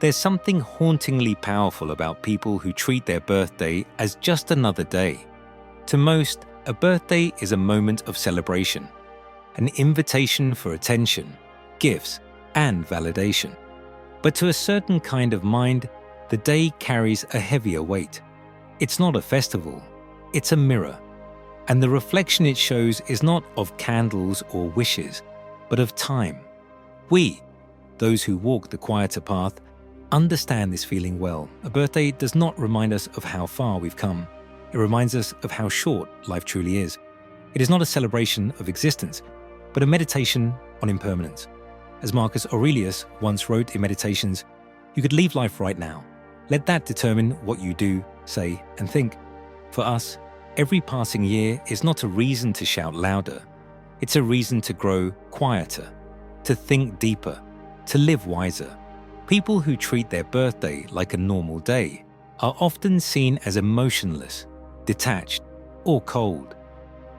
There's something hauntingly powerful about people who treat their birthday as just another day. To most, a birthday is a moment of celebration, an invitation for attention, gifts, and validation. But to a certain kind of mind, the day carries a heavier weight. It's not a festival, it's a mirror. And the reflection it shows is not of candles or wishes, but of time. We, those who walk the quieter path, understand this feeling well. A birthday does not remind us of how far we've come. It reminds us of how short life truly is. It is not a celebration of existence, but a meditation on impermanence. As Marcus Aurelius once wrote in Meditations, "You could leave life right now. Let that determine what you do, say, and think." For us, every passing year is not a reason to shout louder. It's a reason to grow quieter, to think deeper, to live wiser. People who treat their birthday like a normal day are often seen as emotionless, detached, or cold.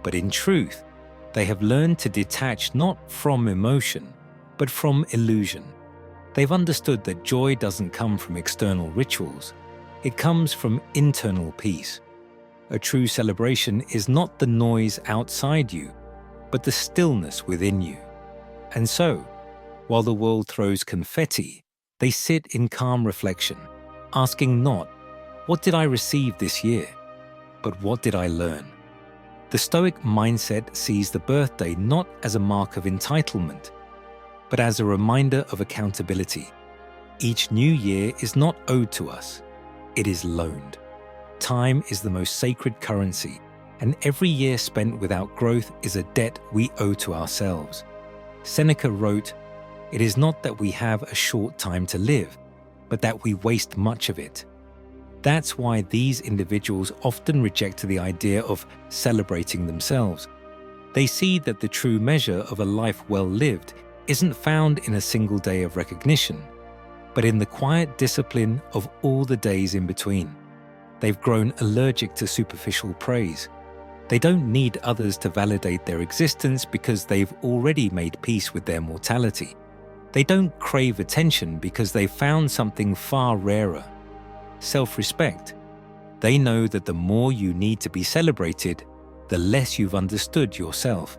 But in truth, they have learned to detach not from emotion, but from illusion. They've understood that joy doesn't come from external rituals. It comes from internal peace. A true celebration is not the noise outside you, but the stillness within you. And so, while the world throws confetti, they sit in calm reflection, asking not, "What did I receive this year?" but "What did I learn?" The Stoic mindset sees the birthday not as a mark of entitlement, but as a reminder of accountability. Each new year is not owed to us, it is loaned. Time is the most sacred currency, and every year spent without growth is a debt we owe to ourselves. Seneca wrote, "It is not that we have a short time to live, but that we waste much of it." That's why these individuals often reject the idea of celebrating themselves. They see that the true measure of a life well lived isn't found in a single day of recognition, but in the quiet discipline of all the days in between. They've grown allergic to superficial praise. They don't need others to validate their existence because they've already made peace with their mortality. They don't crave attention because they've found something far rarer: self-respect. They know that the more you need to be celebrated, the less you've understood yourself.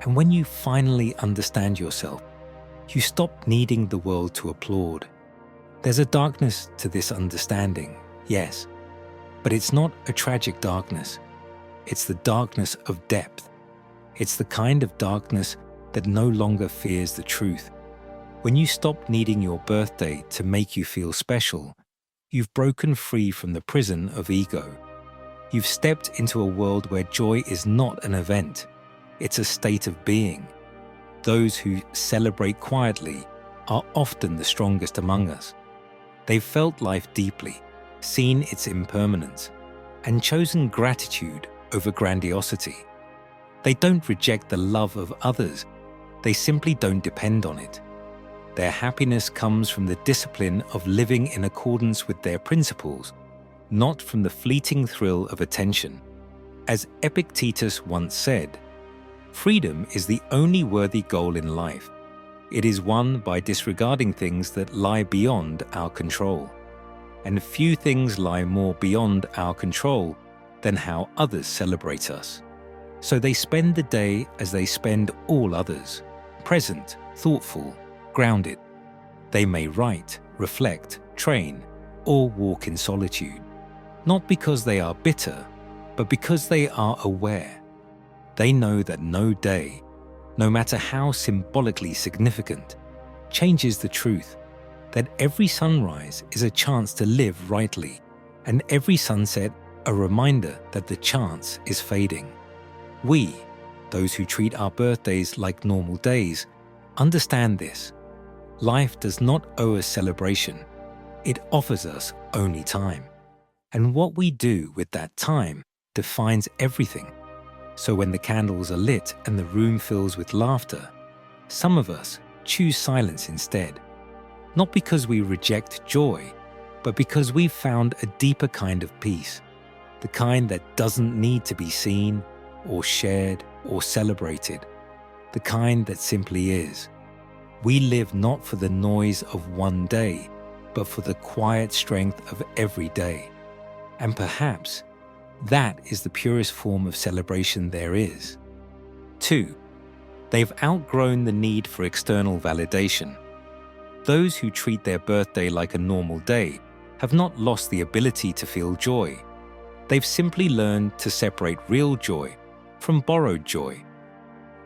And when you finally understand yourself, you stop needing the world to applaud. There's a darkness to this understanding, yes, but it's not a tragic darkness. It's the darkness of depth. It's the kind of darkness that no longer fears the truth. When you stop needing your birthday to make you feel special, you've broken free from the prison of ego. You've stepped into a world where joy is not an event, it's a state of being. Those who celebrate quietly are often the strongest among us. They've felt life deeply, seen its impermanence, and chosen gratitude over grandiosity. They don't reject the love of others, they simply don't depend on it. Their happiness comes from the discipline of living in accordance with their principles, not from the fleeting thrill of attention. As Epictetus once said, "Freedom is the only worthy goal in life. It is won by disregarding things that lie beyond our control. And few things lie more beyond our control than how others celebrate us." So they spend the day as they spend all others, present, thoughtful, grounded. They may write, reflect, train, or walk in solitude, not because they are bitter, but because they are aware. They know that no day, no matter how symbolically significant, changes the truth that every sunrise is a chance to live rightly, and every sunset a reminder that the chance is fading. We, those who treat our birthdays like normal days, understand this. Life does not owe us celebration. It offers us only time. And what we do with that time defines everything. So when the candles are lit and the room fills with laughter, some of us choose silence instead. Not because we reject joy, but because we've found a deeper kind of peace. The kind that doesn't need to be seen or shared or celebrated. The kind that simply is. We live not for the noise of one day, but for the quiet strength of every day. And perhaps that is the purest form of celebration there is. 2. They've outgrown the need for external validation. Those who treat their birthday like a normal day have not lost the ability to feel joy. They've simply learned to separate real joy from borrowed joy.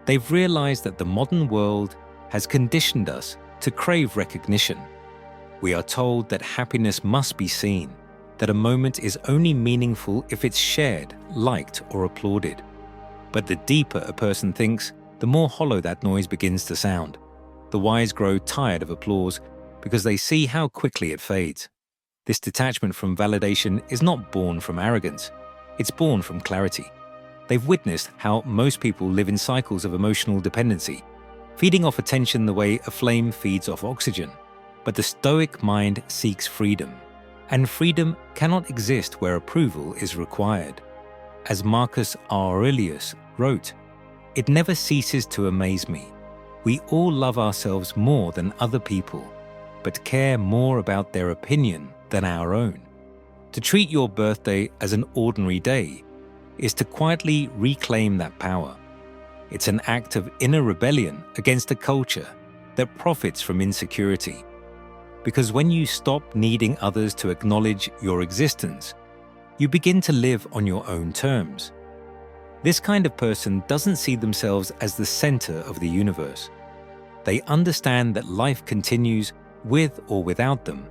They've realized that the modern world has conditioned us to crave recognition. We are told that happiness must be seen, that a moment is only meaningful if it's shared, liked, or applauded. But the deeper a person thinks, the more hollow that noise begins to sound. The wise grow tired of applause because they see how quickly it fades. This detachment from validation is not born from arrogance. It's born from clarity. They've witnessed how most people live in cycles of emotional dependency, feeding off attention the way a flame feeds off oxygen. But the Stoic mind seeks freedom, and freedom cannot exist where approval is required. As Marcus Aurelius wrote, "It never ceases to amaze me. We all love ourselves more than other people, but care more about their opinion than our own." To treat your birthday as an ordinary day is to quietly reclaim that power. It's an act of inner rebellion against a culture that profits from insecurity. Because when you stop needing others to acknowledge your existence, you begin to live on your own terms. This kind of person doesn't see themselves as the center of the universe. They understand that life continues with or without them,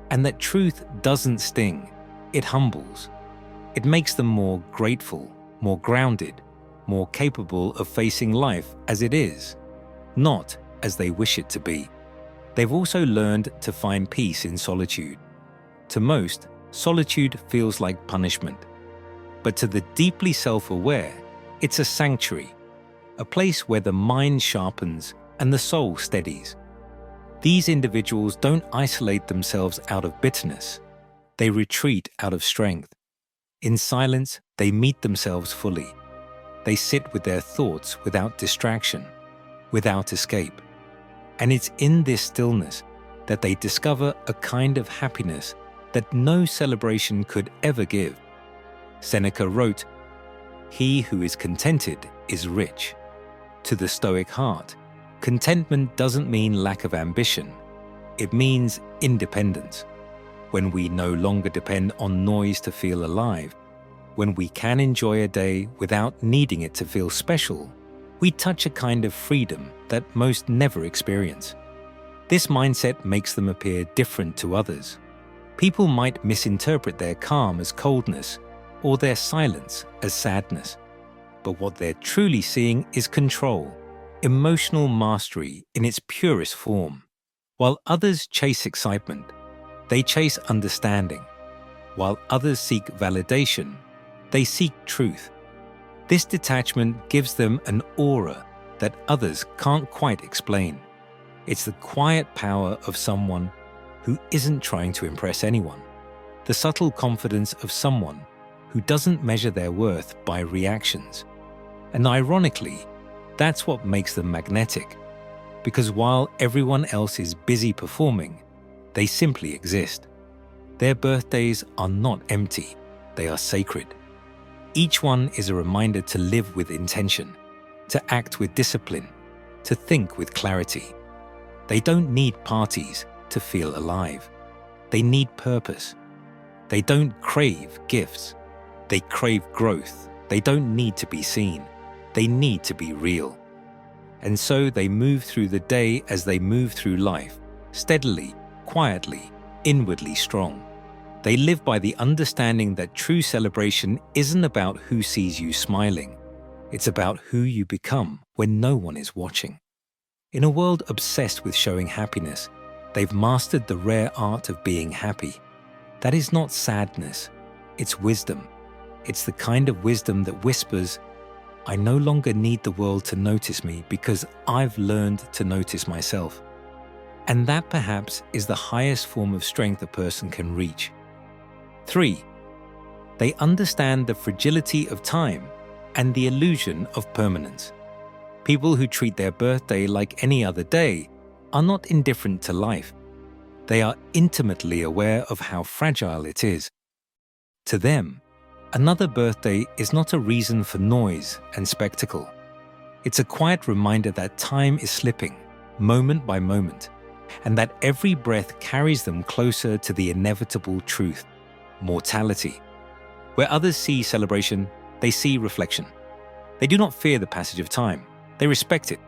and that truth doesn't sting, it humbles. It makes them more grateful, more grounded, more capable of facing life as it is, not as they wish it to be. They've also learned to find peace in solitude. To most, solitude feels like punishment. But to the deeply self-aware, it's a sanctuary, a place where the mind sharpens and the soul steadies. These individuals don't isolate themselves out of bitterness. They retreat out of strength. In silence, they meet themselves fully. They sit with their thoughts without distraction, without escape. And it's in this stillness that they discover a kind of happiness that no celebration could ever give. Seneca wrote, "He who is contented is rich." To the Stoic heart, contentment doesn't mean lack of ambition. It means independence. When we no longer depend on noise to feel alive, when we can enjoy a day without needing it to feel special, we touch a kind of freedom that most never experience. This mindset makes them appear different to others. People might misinterpret their calm as coldness or their silence as sadness. But what they're truly seeing is control, emotional mastery in its purest form. While others chase excitement, they chase understanding. While others seek validation, they seek truth. This detachment gives them an aura that others can't quite explain. It's the quiet power of someone who isn't trying to impress anyone, the subtle confidence of someone who doesn't measure their worth by reactions. And ironically, that's what makes them magnetic, because while everyone else is busy performing, they simply exist. Their birthdays are not empty, they are sacred. Each one is a reminder to live with intention, to act with discipline, to think with clarity. They don't need parties to feel alive. They need purpose. They don't crave gifts. They crave growth. They don't need to be seen. They need to be real. And so they move through the day as they move through life, steadily, quietly, inwardly strong. They live by the understanding that true celebration isn't about who sees you smiling. It's about who you become when no one is watching. In a world obsessed with showing happiness, they've mastered the rare art of being happy. That is not sadness, it's wisdom. It's the kind of wisdom that whispers, "I no longer need the world to notice me because I've learned to notice myself." And that perhaps is the highest form of strength a person can reach. 3. They understand the fragility of time and the illusion of permanence. People who treat their birthday like any other day are not indifferent to life. They are intimately aware of how fragile it is. To them, another birthday is not a reason for noise and spectacle. It's a quiet reminder that time is slipping, moment by moment, and that every breath carries them closer to the inevitable truth, mortality. Where others see celebration, they see reflection. They do not fear the passage of time. They respect it.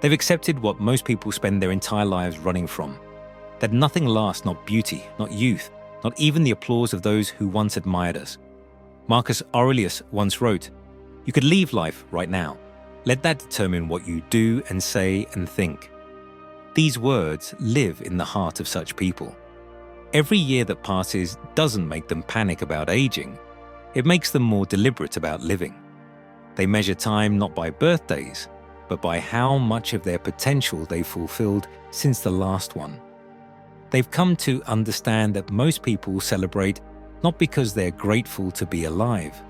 They've accepted what most people spend their entire lives running from, that nothing lasts, not beauty, not youth, not even the applause of those who once admired us. Marcus Aurelius once wrote, "You could leave life right now. Let that determine what you do and say and think." These words live in the heart of such people. Every year that passes doesn't make them panic about aging. It makes them more deliberate about living. They measure time not by birthdays, but by how much of their potential they've fulfilled since the last one. They've come to understand that most people celebrate not because they're grateful to be alive,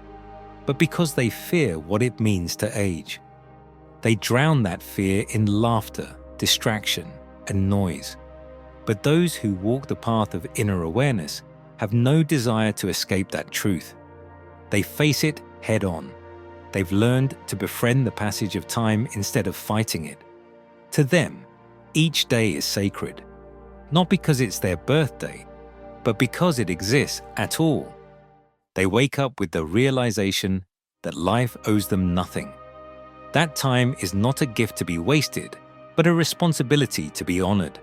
but because they fear what it means to age. They drown that fear in laughter, distraction, and noise. But those who walk the path of inner awareness have no desire to escape that truth. They face it head on. They've learned to befriend the passage of time instead of fighting it. To them, each day is sacred, not because it's their birthday, but because it exists at all. They wake up with the realization that life owes them nothing. That time is not a gift to be wasted, but a responsibility to be honored.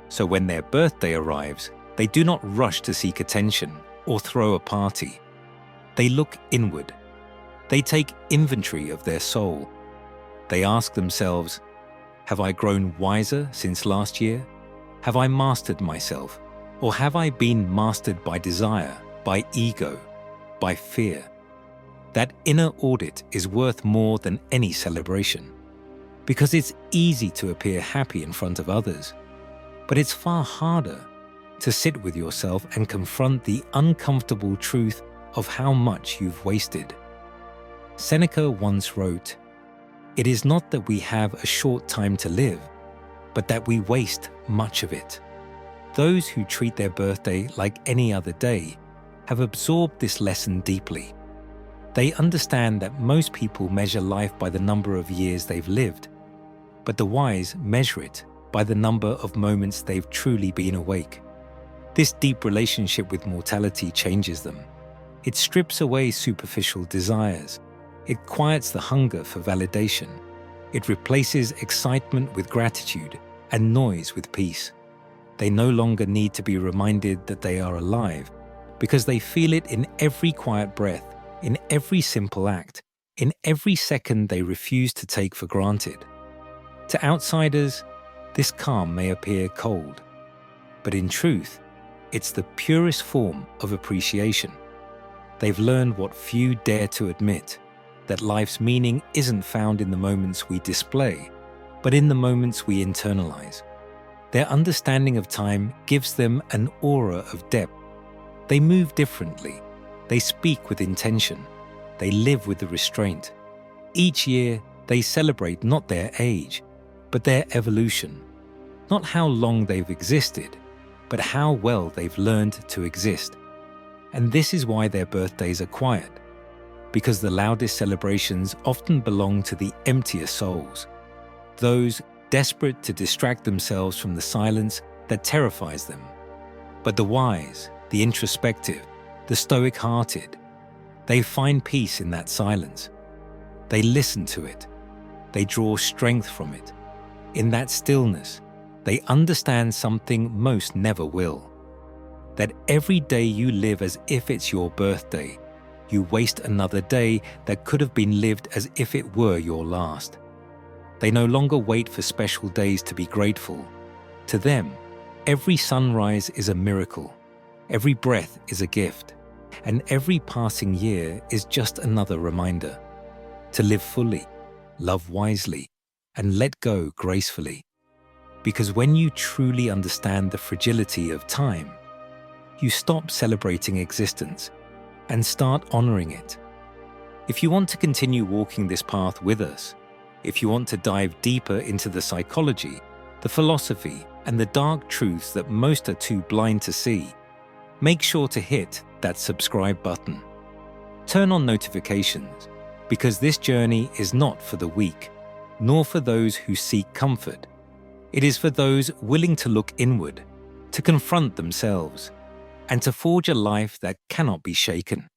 So when their birthday arrives, they do not rush to seek attention or throw a party. They look inward. They take inventory of their soul. They ask themselves, have I grown wiser since last year? Have I mastered myself? Or have I been mastered by desire, by ego, by fear? That inner audit is worth more than any celebration, because it's easy to appear happy in front of others, but it's far harder to sit with yourself and confront the uncomfortable truth of how much you've wasted. Seneca once wrote, "It is not that we have a short time to live, but that we waste much of it." Those who treat their birthday like any other day have absorbed this lesson deeply. They understand that most people measure life by the number of years they've lived, but the wise measure it by the number of moments they've truly been awake. This deep relationship with mortality changes them. It strips away superficial desires. It quiets the hunger for validation. It replaces excitement with gratitude and noise with peace. They no longer need to be reminded that they are alive, because they feel it in every quiet breath, in every simple act, in every second they refuse to take for granted. To outsiders, this calm may appear cold, but in truth, it's the purest form of appreciation. They've learned what few dare to admit, that life's meaning isn't found in the moments we display, but in the moments we internalize. Their understanding of time gives them an aura of depth. They move differently. They speak with intention. They live with the restraint. Each year, they celebrate not their age, but their evolution. Not how long they've existed, but how well they've learned to exist. And this is why their birthdays are quiet, because the loudest celebrations often belong to the emptiest souls, those desperate to distract themselves from the silence that terrifies them. But the wise, the introspective, the stoic-hearted, they find peace in that silence. They listen to it. They draw strength from it. In that stillness, they understand something most never will. That every day you live as if it's your birthday, you waste another day that could have been lived as if it were your last. They no longer wait for special days to be grateful. To them, every sunrise is a miracle, every breath is a gift, and every passing year is just another reminder to live fully, love wisely, and let go gracefully. Because when you truly understand the fragility of time, you stop celebrating existence and start honoring it. If you want to continue walking this path with us, if you want to dive deeper into the psychology, the philosophy, and the dark truths that most are too blind to see, make sure to hit that subscribe button. Turn on notifications, because this journey is not for the weak, nor for those who seek comfort. It is for those willing to look inward, to confront themselves, and to forge a life that cannot be shaken.